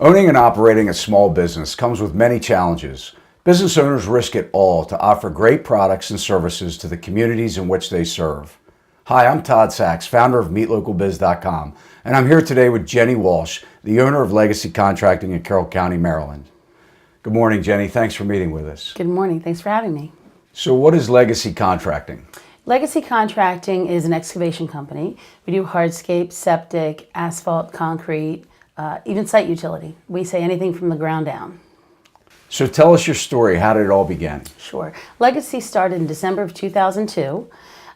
Owning and operating a small business comes with many challenges. Business owners risk it all to offer great products and services to the communities in which they serve. Hi, I'm Todd Sachs, founder of MeetLocalBiz.com, and I'm here today with Jenny Walsh, the owner of Legacy Contracting in Carroll County, Maryland. Good morning, Jenny. Thanks for meeting with us. Good morning. Thanks for having me. So what is Legacy Contracting? Legacy Contracting is an excavation company. We do hardscapes, septic, asphalt, concrete, even site utility. We say anything from the ground down. So tell us your story. How did it all begin? Sure. Legacy started in December of 2002.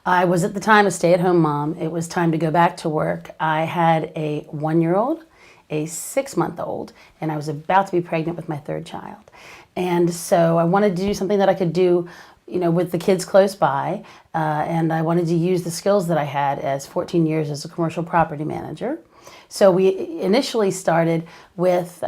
I was at the time a stay-at-home mom. It was time to go back to work. I had a 1-year-old, a 6-month-old, and I was about to be pregnant with my third child. And so I wanted to do something that I could do, with the kids close by, and I wanted to use the skills that I had as 14 years as a commercial property manager. So we initially started with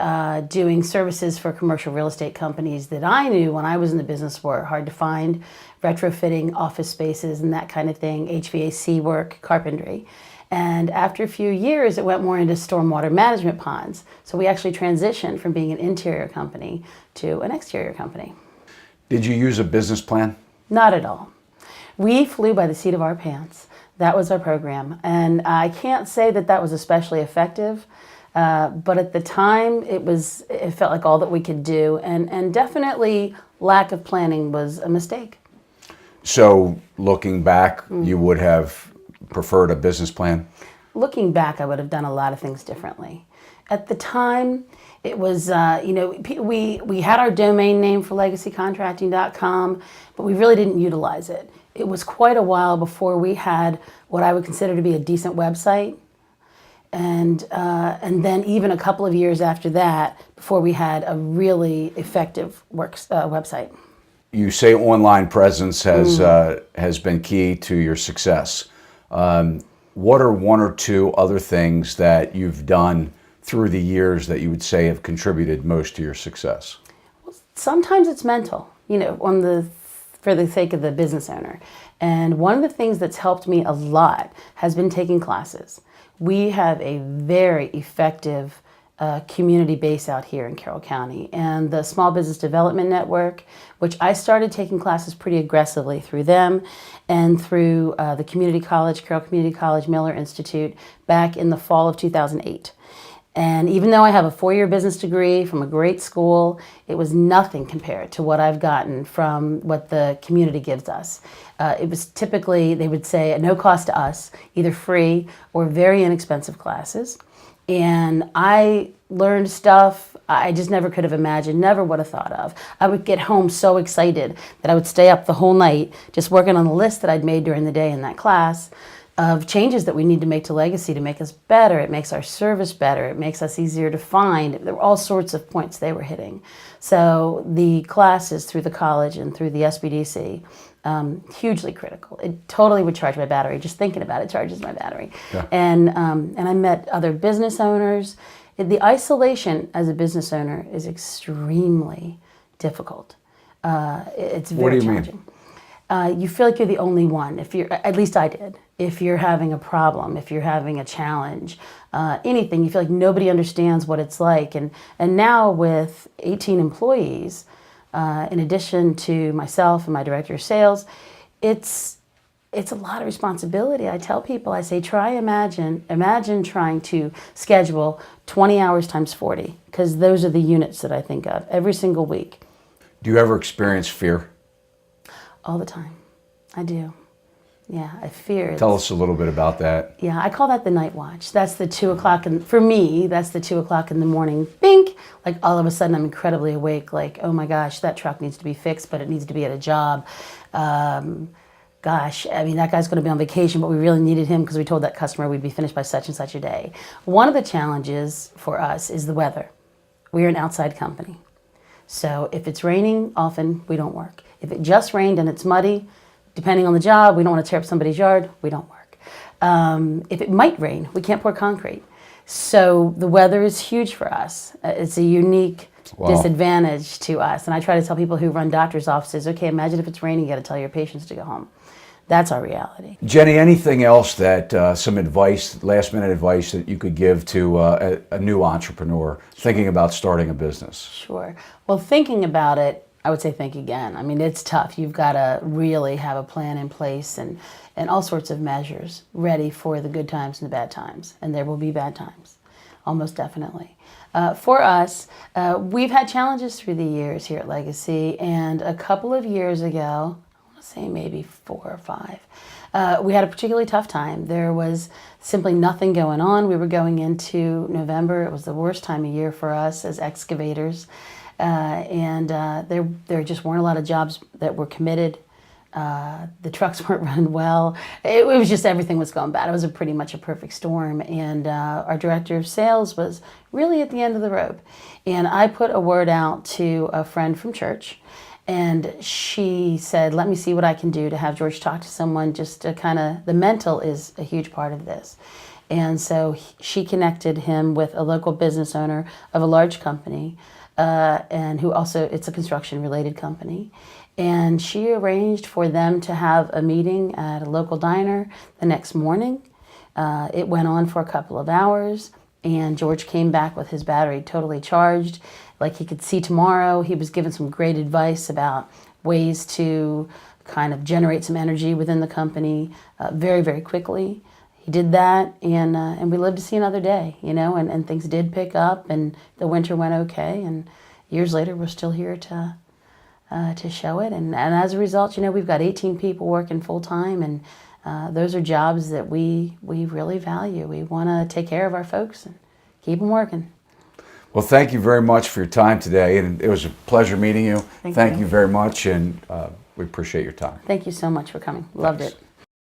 doing services for commercial real estate companies that I knew when I was in the business were hard to find, retrofitting office spaces and that kind of thing, HVAC work, carpentry. And after a few years, it went more into stormwater management ponds. So we actually transitioned from being an interior company to an exterior company. Did you use a business plan? Not at all. We flew by the seat of our pants. That was our program. And I can't say that that was especially effective, but at the time it felt like all that we could do. And definitely lack of planning was a mistake. So looking back, you would have preferred a business plan? Looking back, I would have done a lot of things differently. At the time, it was, we had our domain name for legacycontracting.com, but we really didn't utilize it. It was quite a while before we had what I would consider to be a decent website. And then even a couple of years after that, before we had a really effective website. You say online presence has been key to your success. What are one or two other things that you've done through the years that you would say have contributed most to your success? Well, sometimes it's mental, for the sake of the business owner. And one of the things that's helped me a lot has been taking classes. We have a very effective community base out here in Carroll County, and the Small Business Development Network, which I started taking classes pretty aggressively through them and through the community college, Carroll Community College Miller Institute, back in the fall of 2008. And even though I have a 4-year business degree from a great school, it was nothing compared to what I've gotten from what the community gives us. It was typically, they would say, at no cost to us, either free or very inexpensive classes. And I learned stuff I just never could have imagined, never would have thought of. I would get home so excited that I would stay up the whole night just working on the list that I'd made during the day in that class of changes that we need to make to Legacy to make us better. It makes our service better. It makes us easier to find. There were all sorts of points they were hitting. So the classes through the college and through the SBDC, hugely critical. It totally would charge my battery. Just thinking about it charges my battery. Yeah. And I met other business owners. The isolation as a business owner is extremely difficult. It's very challenging. You feel like you're the only one. At least I did. If you're having a problem, if you're having a challenge, anything, you feel like nobody understands what it's like. And now with 18 employees, in addition to myself and my director of sales, it's a lot of responsibility. I tell people, I say, imagine trying to schedule 20 hours times 40, because those are the units that I think of every single week. Do you ever experience fear? All the time. I do. Yeah, I fear. Tell us a little bit about that. Yeah, I call that the night watch. That's the 2 o'clock, for me, that's the 2 o'clock in the morning, bink, like all of a sudden I'm incredibly awake, like, oh my gosh, that truck needs to be fixed, but it needs to be at a job. Gosh, I mean, that guy's going to be on vacation, but we really needed him because we told that customer we'd be finished by such and such a day. One of the challenges for us is the weather. We're an outside company. So if it's raining, often we don't work. If it just rained and it's muddy, depending on the job, we don't want to tear up somebody's yard, we don't work. If it might rain, we can't pour concrete. So the weather is huge for us. It's a unique disadvantage to us. And I try to tell people who run doctor's offices, okay, imagine if it's raining, you got to tell your patients to go home. That's our reality. Jenny, anything else that, some advice, last minute advice that you could give to a new entrepreneur thinking about starting a business? Sure. Well, thinking about it, I would say think again. I mean, it's tough. You've got to really have a plan in place and all sorts of measures ready for the good times and the bad times. And there will be bad times, almost definitely. For us, we've had challenges through the years here at Legacy, and a couple of years ago, say maybe 4 or 5. We had a particularly tough time. There was simply nothing going on. We were going into November. It was the worst time of year for us as excavators. And there just weren't a lot of jobs that were committed. The trucks weren't running well. It was just everything was going bad. It was pretty much a perfect storm. And our director of sales was really at the end of the rope. And I put a word out to a friend from church. And she said, let me see what I can do to have George talk to someone just to kind of, the mental is a huge part of this. And so she connected him with a local business owner of a large company, and who also, it's a construction related company. And she arranged for them to have a meeting at a local diner the next morning. It went on for a couple of hours, and George came back with his battery totally charged. Like he could see tomorrow. He was given some great advice about ways to kind of generate some energy within the company very, very quickly. He did that, and we lived to see another day, you know, and things did pick up, and the winter went okay, and years later we're still here to show it. And as a result, you know, we've got 18 people working full time, and those are jobs that we really value. We want to take care of our folks and keep them working. Well, thank you very much for your time today, and it was a pleasure meeting you. Thank you very much, and we appreciate your time. Thank you so much for coming. Loved it.